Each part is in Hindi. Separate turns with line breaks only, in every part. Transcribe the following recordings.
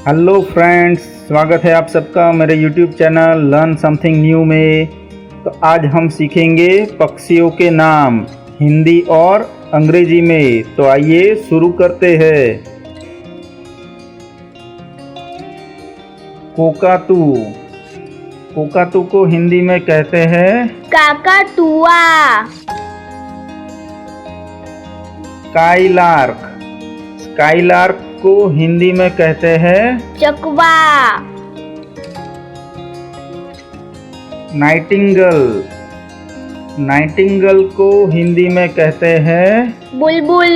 हेलो फ्रेंड्स, स्वागत है आप सबका मेरे YouTube channel learn something new में। तो आज हम सीखेंगे पक्षियों के नाम हिंदी और अंग्रेजी में। तो आइए शुरू करते हैं। कोकातू। कोकातू को हिंदी में कहते हैं
काकातुआ।
स्काईलार्क। स्काईलार्क को हिंदी में कहते हैं
चकवा।
नाइटिंगेल। नाइटिंगेल को हिंदी में कहते हैं
बुलबुल।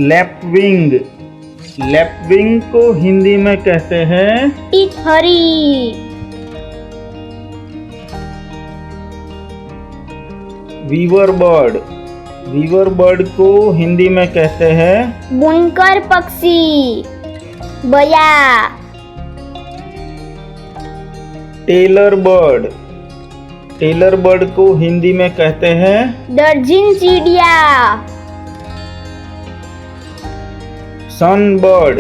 लैपविंग। लैपविंग को हिंदी में कहते हैं
टिटहरी।
Weaver bird. वीवर बर्ड को हिंदी में कहते हैं
बुनकर पक्षी। बया।
Tailor bird. टेलर बर्ड को हिंदी में कहते हैं
दर्जिन चिड़िया।
सनबर्ड।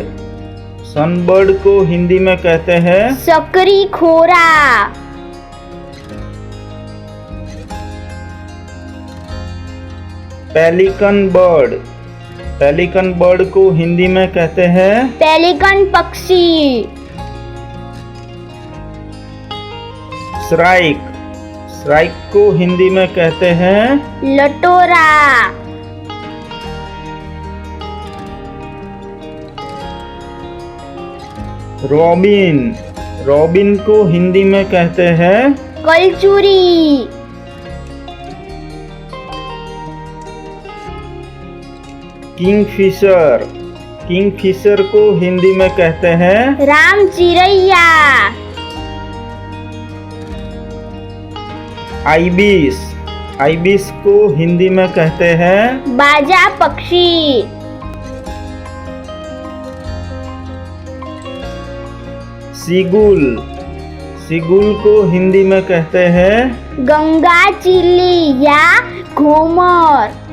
सनबर्ड को हिंदी में कहते हैं
सकरी खोरा।
Pelican bird. पेलिकन बर्ड को हिंदी में कहते हैं
पेलिकन पक्षी।
श्राइक। श्राइक को हिंदी में कहते हैं
लटोरा।
रॉबिन। रॉबिन को हिंदी में कहते हैं
कलचुरी।
किंगफिशर। किंगफिशर को हिंदी में कहते हैं
राम चिरैया।
आइबिस। आइबिस को हिंदी में कहते हैं
बाजा पक्षी।
सीगुल। सीगुल को हिंदी में कहते हैं
गंगा चिल्ली या घूमर।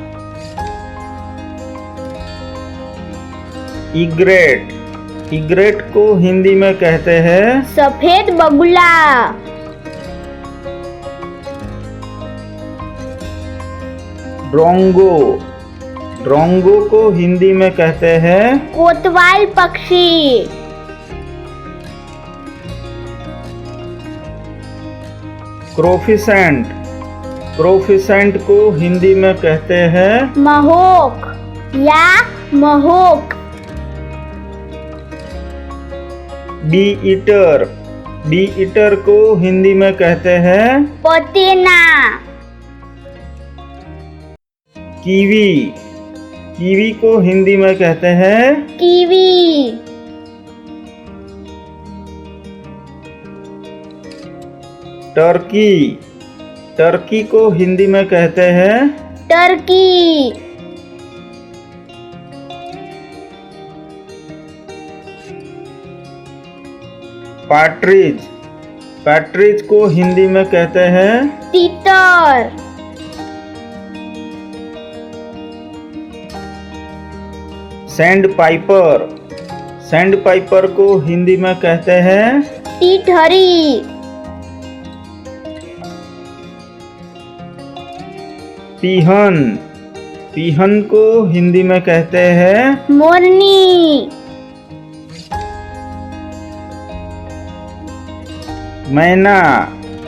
इग्रेट। इग्रेट को हिंदी में कहते हैं
सफेद बगुला।
ड्रोंगो। ड्रोंगो को हिंदी में कहते हैं
कोतवाल पक्षी।
क्रोफिसेंट। क्रोफिसेंट को हिंदी में कहते हैं
महोक या महोक।
Bee eater. बी ईटर को हिंदी में कहते हैं
पतेना।
कीवी। कीवी को हिंदी में कहते हैं
कीवी।
टर्की। टर्की को हिंदी में कहते हैं
टर्की।
पार्ट्रिज। पार्ट्रिज को हिंदी में कहते हैं
तीतर।
Sand Piper. सैंड पाइपर को हिंदी में कहते हैं
टिटहरी।
पीहन। पीहन को हिंदी में कहते हैं
मोरनी।
मैना।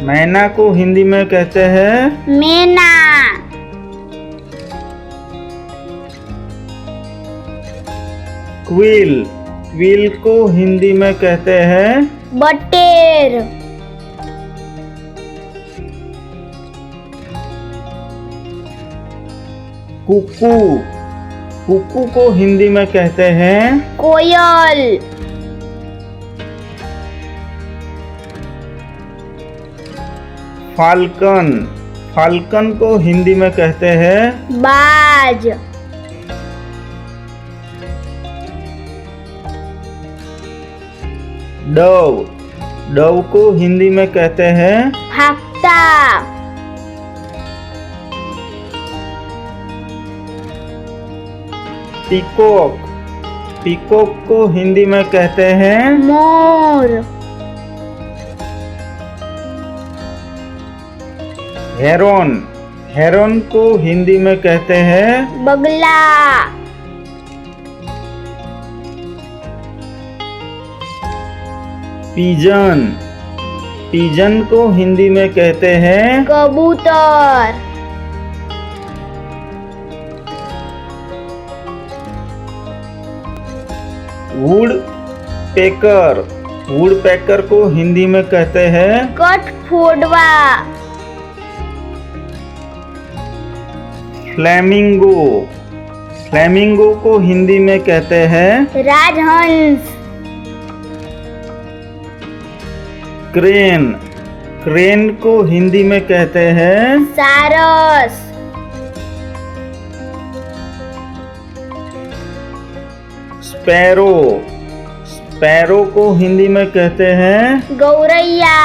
मैना को हिंदी में कहते हैं
मैना।
क्विल। क्विल को हिंदी में कहते हैं
बटेर।
कुकू। कुकू को हिंदी में कहते हैं
कोयल।
फाल्कन। फाल्कन को हिंदी में कहते हैं
बाज।
डव। डव को हिंदी में कहते हैं
हाक्ता।
पीकॉक, पीकॉक को हिंदी में कहते हैं
मोर।
हेरॉन, हेरॉन को हिंदी में कहते हैं
बगला।
पिजन, पिजन को हिंदी में कहते हैं
कबूतर।
वुड पेकर, वुड पेकर को हिंदी में कहते हैं
कठफोड़वा।
फ्लेमिंगो, फ्लेमिंगो को हिंदी में कहते हैं
राजहंस।
क्रेन, क्रेन को हिंदी में कहते हैं
सारस।
स्पैरो, स्पैरो को हिंदी में कहते हैं
गौरैया।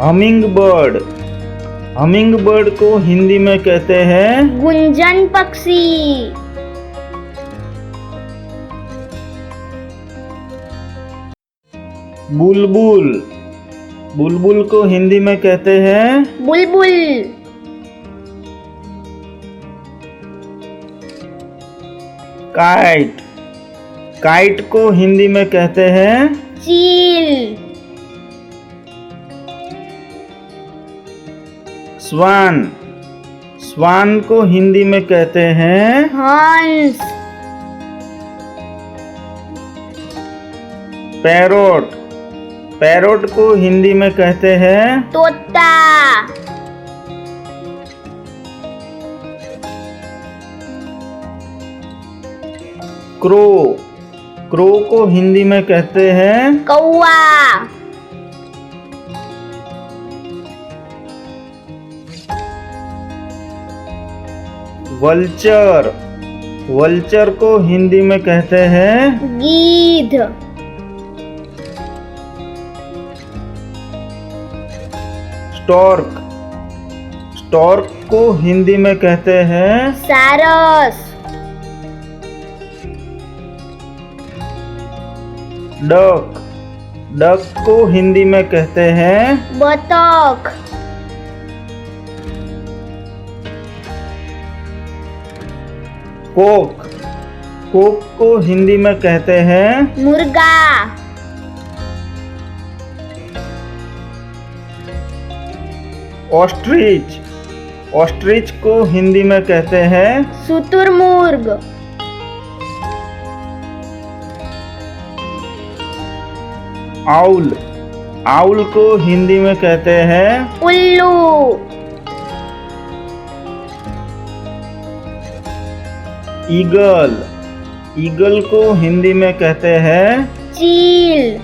हमिंग बर्ड, हमिंग बर्ड को हिंदी में कहते हैं
गुंजन पक्षी।
बुलबुल, बुलबुल को हिंदी में कहते हैं
बुलबुल।
काइट, काइट को हिंदी में कहते हैं
चील।
स्वान, स्वान को हिंदी में कहते हैं
हंस।
पैरोट, पैरोट को हिंदी में कहते हैं
तोता।
क्रो, क्रो को हिंदी में कहते हैं
कौवा।
वल्चर, वल्चर को हिंदी में कहते हैं
गीध।
स्टॉर्क, स्टॉर्क को हिंदी में कहते हैं
सारस।
डक, डक को हिंदी में कहते हैं
बतख।
कोक, कोक को हिंदी में कहते हैं
मुर्गा।
ऑस्ट्रिच, ऑस्ट्रिच को हिंदी में कहते हैं
शुतुरमुर्ग।
आउल, आउल को हिंदी में कहते हैं
उल्लू।
ईगल, ईगल को हिंदी में कहते हैं
चील।